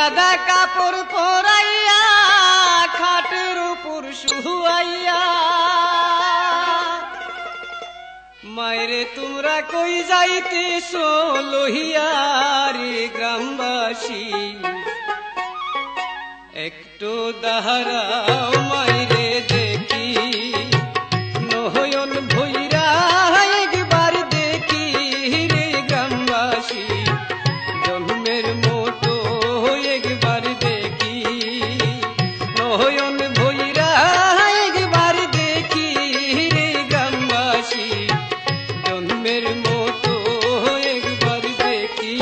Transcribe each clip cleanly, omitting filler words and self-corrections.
সাদা কাপড় পরাইয়া খাটের উপর শুয়াইয়া মায়েরে তোমরা কই যাইতেছো লহিয়া রে গ্রামবাসী একটু দাঁড়াও মায়েরে দেখি নয়ন ভৈরা একবার দেখি রে গ্রামবাসী জন্মের মতো একবার দেখি নয়ন ভৈরা একবার দেখি রে গ্রামবাসী জন্মের মতো একবার দেখি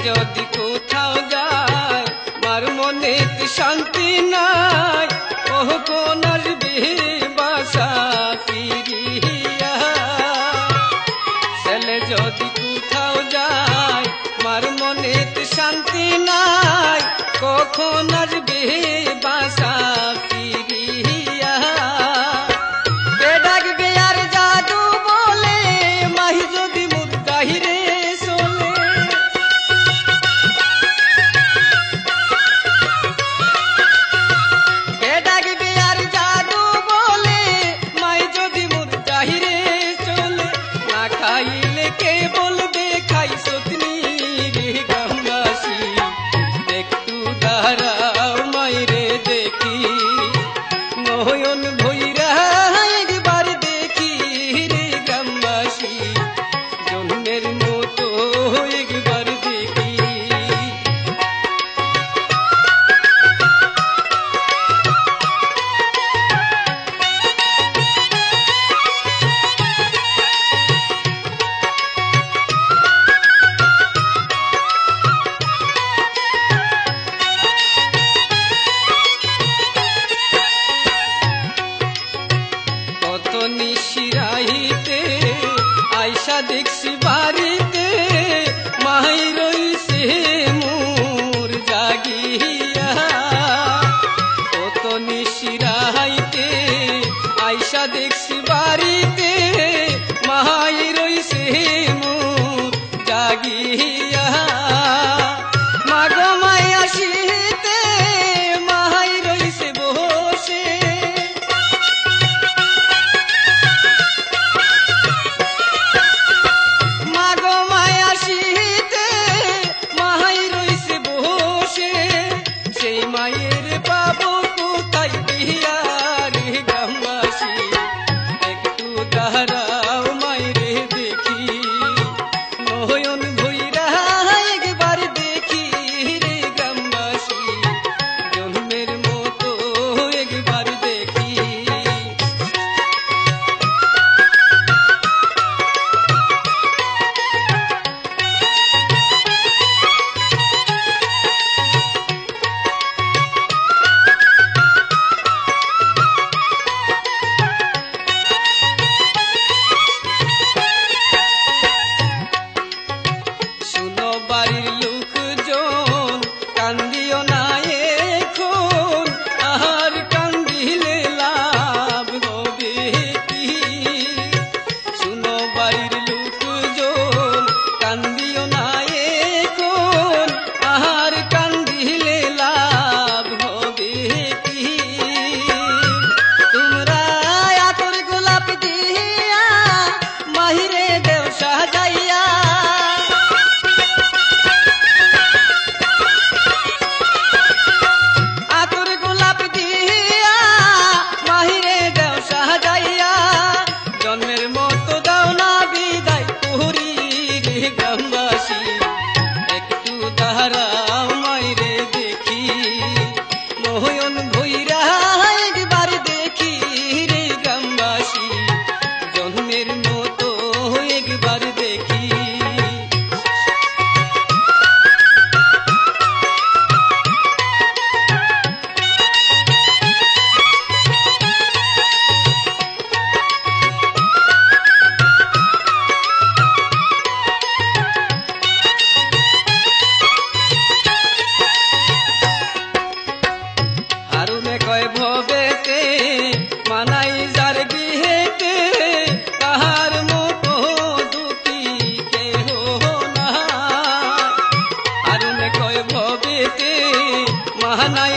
যদি কোথাও যায় মার মনে শান্তি নাই ওহ কোন আসবে বাসা ফিরিয়া ছেলে যদি কোথাও যায় মার মনে শান্তি নাই কখন আসবে বাসা ফিরিয়া কে ডাকবে আর জাদু বলে মাহি যদি মুখ গাহিরে খাইলে কে বলবে খাই সতনি রে গ্রামবাসী একটু দাঁড়াও মাইরে দেখি নয়ন ভৈরা একবার দেখি রে গ্রামবাসী জন্মের মতো একবার দেখি নিশিরাইতে আইসা দেখছি বাড়িতে মাই রইছে মোর জাগিয়া কত নিশিরাইতে আইসা দেখছি বাড়িতে মাই রইছে মোর জাগিয়া মাগো মাই আসিতে মাই রইছে বসে মায়ের বাবু কোথায় দিয়া রে গ্রামবাসী একটু দাঁড়াও মায়েরে দেখি নয়ন ভৈরা মানাই